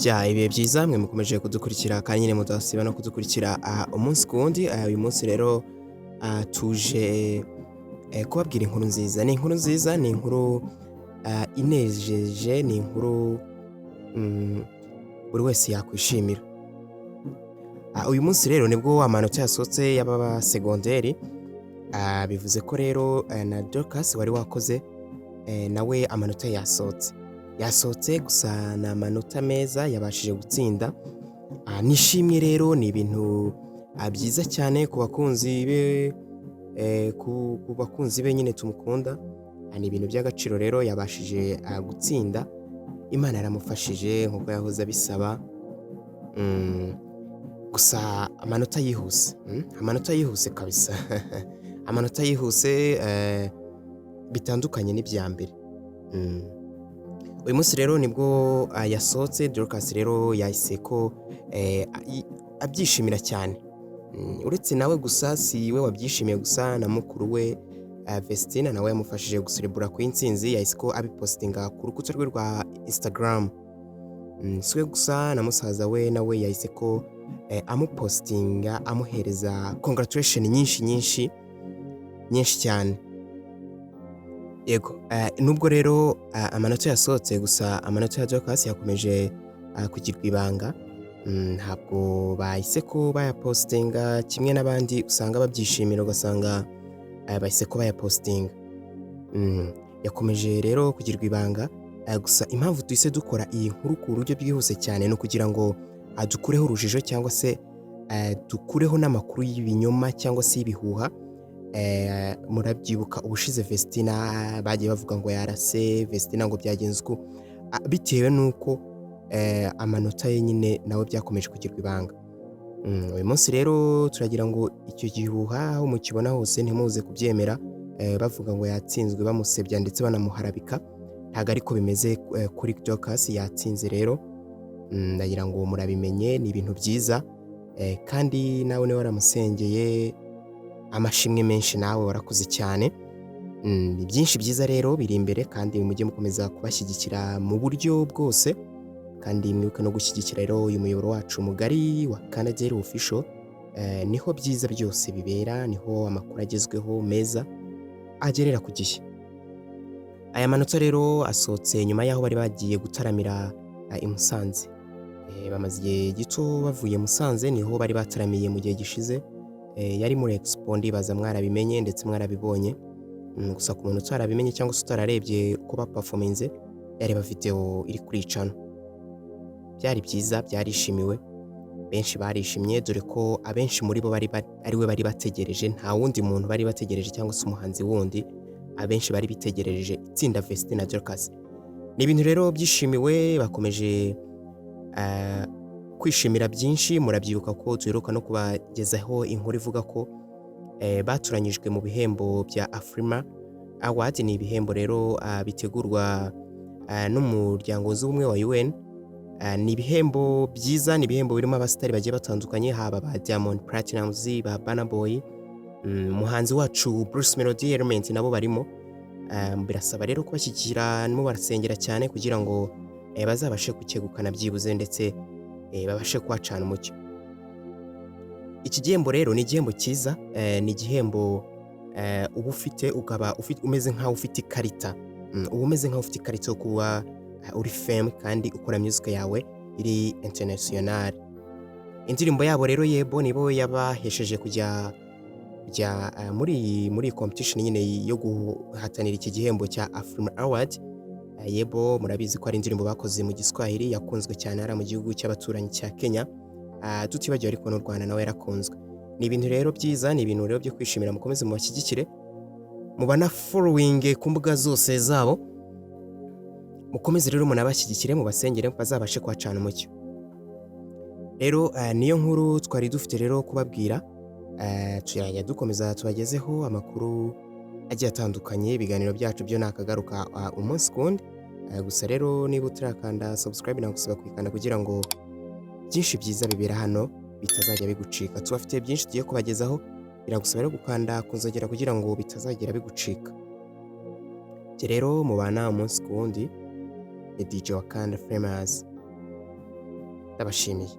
Ibihe byiza mwe mukomeje kudukurikira kandi nyine mudasiba no kudukurikira umunsi ku wundi. Uyu munsi rero tuje kubabwira inkuru nziza. Ni inkuru nziza, ni inkuru inejeje, ni inkuru mm, buri wese yakwishimira. Uyu munsi rero nibwo amanota yasohotse y'ababa segonderi. Bivuze ko rero na Dorcas wari wakoze nawe amanota yasohotse gusa ni amanota meza yabashije gutsinda. Nishimye rero, ni ibintu byiza cyane ku bakunzi be, ku bakunzi be nyine tumukunda. Ni ibintu by'agaciro rero yabashije gutsinda. Imana yaramufashije nk'uko yahoze abisaba. Gusa amanota yihuse kabisa. Amanota yihuse bitandukanye n'ibya mbere. Uyu munsi rero nibwo yasohotse. Dorcas rero yahise ko abyishimira cyane. Uretse nawe gusa, si we wabyishimiye gusa, na mukuru we Vestine nawe yamufashije guserebura ku intsinzi. Yahise ko abipostinga ku rukuta rwe rwa Instagram. Si we gusa, na musaza we nawe yahise ko amupostinga amuhereza congratulation nyinshi cyane. Yego, nubwo rero amanota yasohotse, gusa amanota ya Dorcas yakomeje kugirwa ibanga. Ntabwo bahise ko bayapostinga kimwe n'abandi usanga babyishimira, ugasanga bahise ko bayapostinga. Yakomeje rero kugirwa ibanga. Gusa impamvu tuhise dukora iyi nkuru ku buryo bwihuse cyane ni ukugira ngo dukureho urujijo, cyangwa se dukureho n'amakuru y'ibinyoma cyangwa se y'ibihuha. Murabyibuka ubushize Vestine bagiye bavuga ngo yarase Vestine, ngo byagenze uko bitewe n'uko amanota ye nyine nawe byakomeje kugirwa ibanga. Uyu munsi rero turagira ngo icyo gihuha aho mukibona hose ntimuze kubyemera. Bavuga ngo yatsinzwe, bamusebya ndetse banamuharabika. Ntabwo ariko bimeze kuri Dorcas. yatsinze rero. Ndagira ngo murabimenye, ni ibintu byiza. Kandi nawe niwe waramusengeye, amashimwe menshi, nawe warakoze cyane. Ni byinshi byiza rero biri imbere, kandi mujye mukomeza kubashyigikira mu buryo bwose. Kandi mwibuke no gushyigikira rero uyu muyoboro wacu mugari wa Canada official. Niho byiza byose bibera, niho amakuru agezweho meza agerera ku gihe. Aya manota rero asohotse nyuma y'aho bari bagiye gutaramira i Musanze. Bamaze igihe gito bavuye Musanze, niho bari bataramiye mu gihe gishize. Yari muri Expo, ndibaza mwarabimenye ndetse mwarabibonye. Gusa ku muntu utarabimenye cyangwa se utararebye uko baperforminze, yareba video iri kuri channel. Byari byiza, byarishimiwe, benshi barishimye, dore ko abenshi muri bo ari we bari bategereje. Nta wundi muntu bari bategereje cyangwa se umuhanzi wundi. Abenshi bari bitegereje Itsinda, Vestine na Dorcas. Ni ibintu rero byishimiwe, bakomeje kwishimira byinshi. Murabyibuka ko tuheruka no kubagezaho inkuru ivuga ko baturanyijwe mu bihembo bya Afrima Award. Ni ibihembo rero bitegurwa n'umuryango w'ubumwe wa UN. Ni ibihembo byiza, ni ibihembo birimo abasitari bagiye batandukanye, haba ba Diamond Platnumz, ba Burna Boy, umuhanzi wacu Bruce Melody Element nabo barimo. Birasaba rero kubashyigikira, nimo barasengera cyane kugira ngo bazabashe gukegukana byibuze, ndetse babashe kuhacana umucyo. Iki gihembo rero ni igihembo cyiza. Ni igihembo uba ufite, ukaba umeze nk'aho ufite ikarita. Uba umeze nk'aho ufite ikarita yo kuba uri fame kandi ukora music yawe iri international. Indirimbo yabo rero Yebo nibo yabahesheje kujya muri competition nyine yo guhatanira iki gihembo cya Afrima Award. Yebo murabizi ko ari indirimbo bakoze mu Giswahili, yakunzwe cyane ari mu gihugu cy'abaturanyi cya Kenya. Tutibagiwe ariko n'u Rwanda nawe yarakunzwe. Ni ibintu rero byiza, ni ibintu rero byo kwishimira. Mukomeze mubashyigikire, mubana following ku mbuga zose zabo. Mukomeze rero munabashyigikire, mubasengere bazabashe kuhacana umucyo. Rero niyo nkuru twari dufite rero kubabwira. Tuyajya dukomeza tubagezeho amakuru agiye atandukanye. Ibiganiro byacu byo nakagaruka umunsi kundi. Gusa rero niba utarakanda subscribe, nagusaba kwikanda kugira ngo byinshi byiza bibera hano bitazajya bigucika. Tubafite byinshi tugiye kubagezaho, biragusaba rero gukanda kunzogera kugira ngo bitazagera bigucika. Rero mubana umunsi kundi. DJ Wakanda famous. ndabashimiye.